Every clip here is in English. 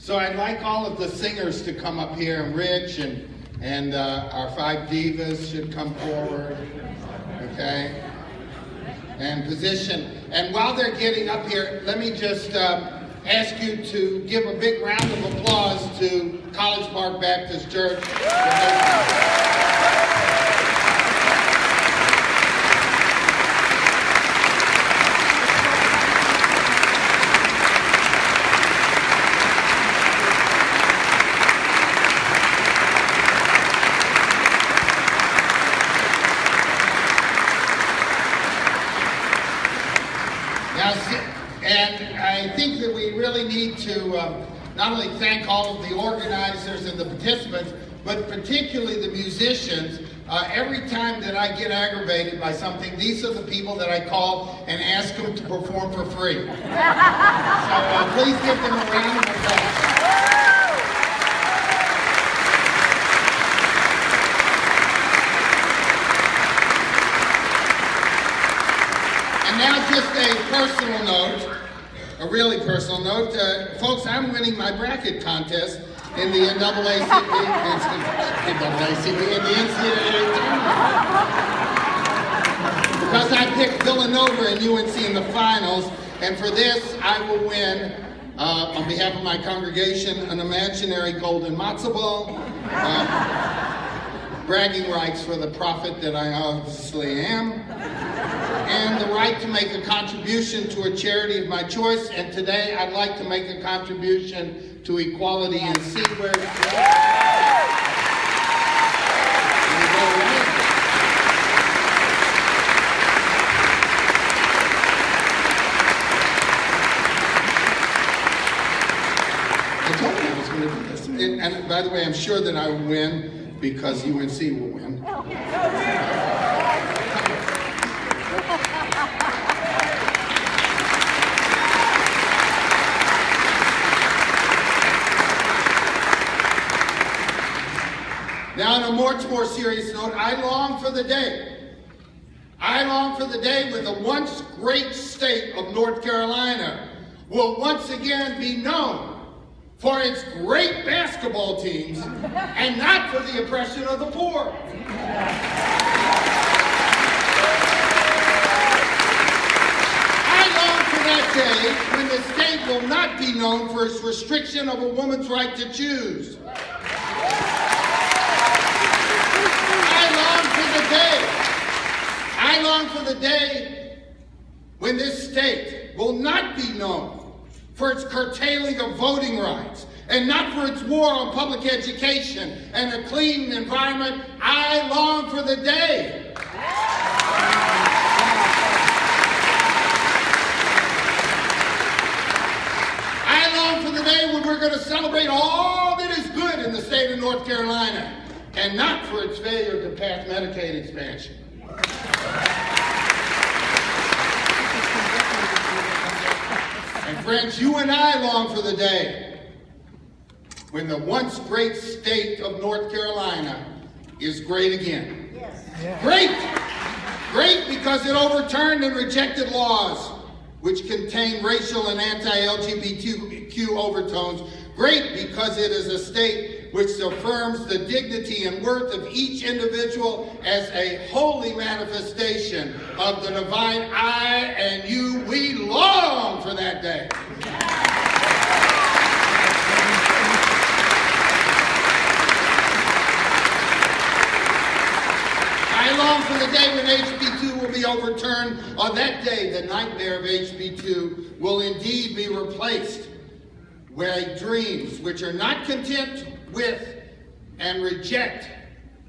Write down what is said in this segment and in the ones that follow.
So I'd like all of the singers to come up here, and Rich and our 5 divas should come forward, okay? And position. And while they're getting up here, let me just ask you to give a big round of applause to College Park Baptist Church. And I think that we really need to not only thank all of the organizers and the participants, but particularly the musicians. Every time that I get aggravated by something, these are the people that I call and ask them to perform for free. So please give them a round of applause. And now just a personal note, a really personal note. Folks, I'm winning my bracket contest in the NCAA because I picked Villanova and UNC in the finals, and for this I will win, on behalf of my congregation, an imaginary golden matzo ball, bragging rights for the prophet that I obviously am, and the right to make a contribution to a charity of my choice. And today I'd like to make a contribution to Equality in C, where I told you I was going to do this. And by the way, I'm sure that I will win because UNC will win. Now, on a much more serious note, I long for the day when the once great state of North Carolina will once again be known for its great basketball teams and not for the oppression of the poor. I long for that day when the state will not be known for its restriction of a woman's right to choose. I long for the day when this state will not be known for its curtailing of voting rights and not for its war on public education and a clean environment. I long for the day when we're going to celebrate all that is good in the state of North Carolina and not for its failure to pass Medicaid expansion. And friends, you and I long for the day when the once great state of North Carolina is great again. Yes. Yeah. Great because it overturned and rejected laws which contain racial and anti-LGBTQ overtones. Great because it is a state which affirms the dignity and worth of each individual as a holy manifestation of the divine I and you. We long for that day. I long for the day when HB2 will be overturned. On that day, the nightmare of HB2 will indeed be replaced with dreams which are not content with and reject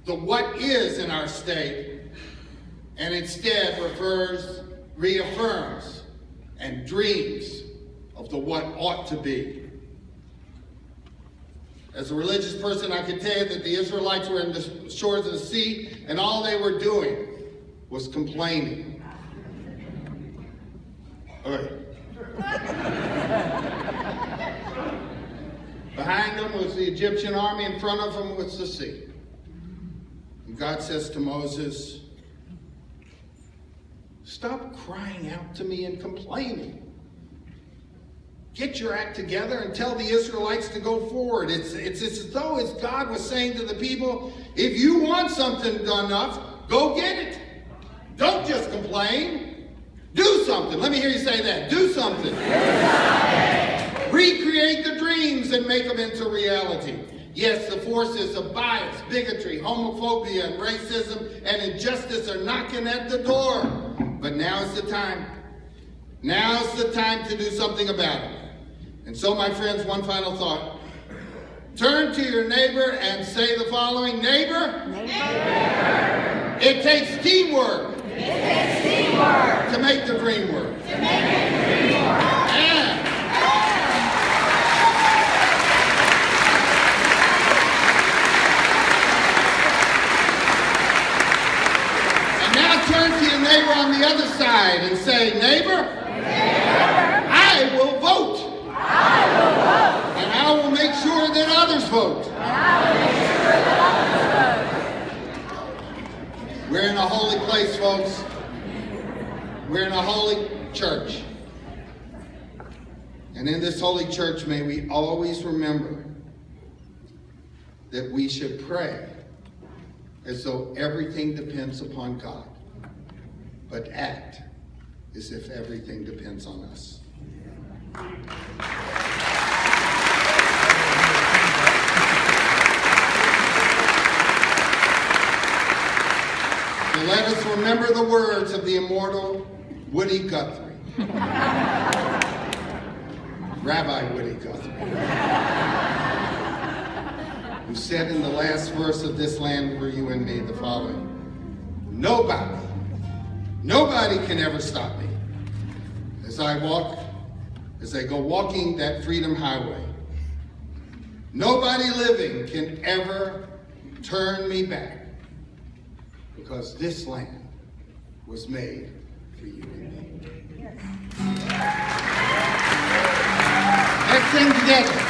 the what is in our state, and instead reaffirms and dreams of the what ought to be. As a religious person, I can tell you that the Israelites were in the shores of the sea, and all they were doing was complaining. Behind them was the Egyptian army, in front of them was the sea. And God says to Moses, "Stop crying out to me and complaining. get your act together and tell the Israelites to go forward. It's as though as God was saying to the people, if you want something done enough, go get it. Don't just complain. Do something. Let me hear you say that. Do something. Recreate the dreams and make them into reality. Yes, the forces of bias, bigotry, homophobia, and racism and injustice are knocking at the door. But now's the time. Now's the time to do something about it. And so, my friends, one final thought. Turn to your neighbor and say the following. Neighbor, it takes teamwork. To make the dream work. And now turn to your neighbor on the other side and say, neighbor, I will vote. And I will make sure that others vote. We're in a holy place, folks. We're in a holy church. And in this holy church, may we always remember that we should pray as though everything depends upon God, but act as if everything depends on us. So let us remember the words of the immortal Woody Guthrie. Rabbi Woody Guttman, who said in the last verse of This Land for You and Me the following: nobody can ever stop me as I go walking that freedom highway. Nobody living can ever turn me back, because this land was made for you and me. Let's sing together.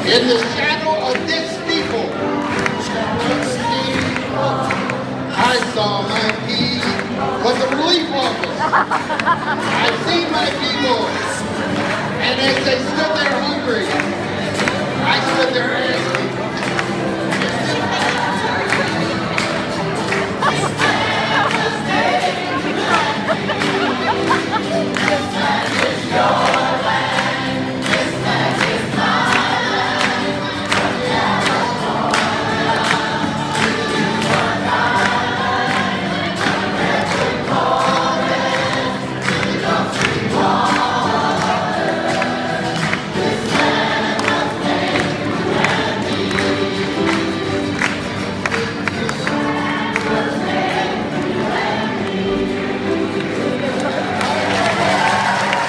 In the shadow of this steeple, I saw my peace was a relief office. I've seen my people, and as they stood there hungry,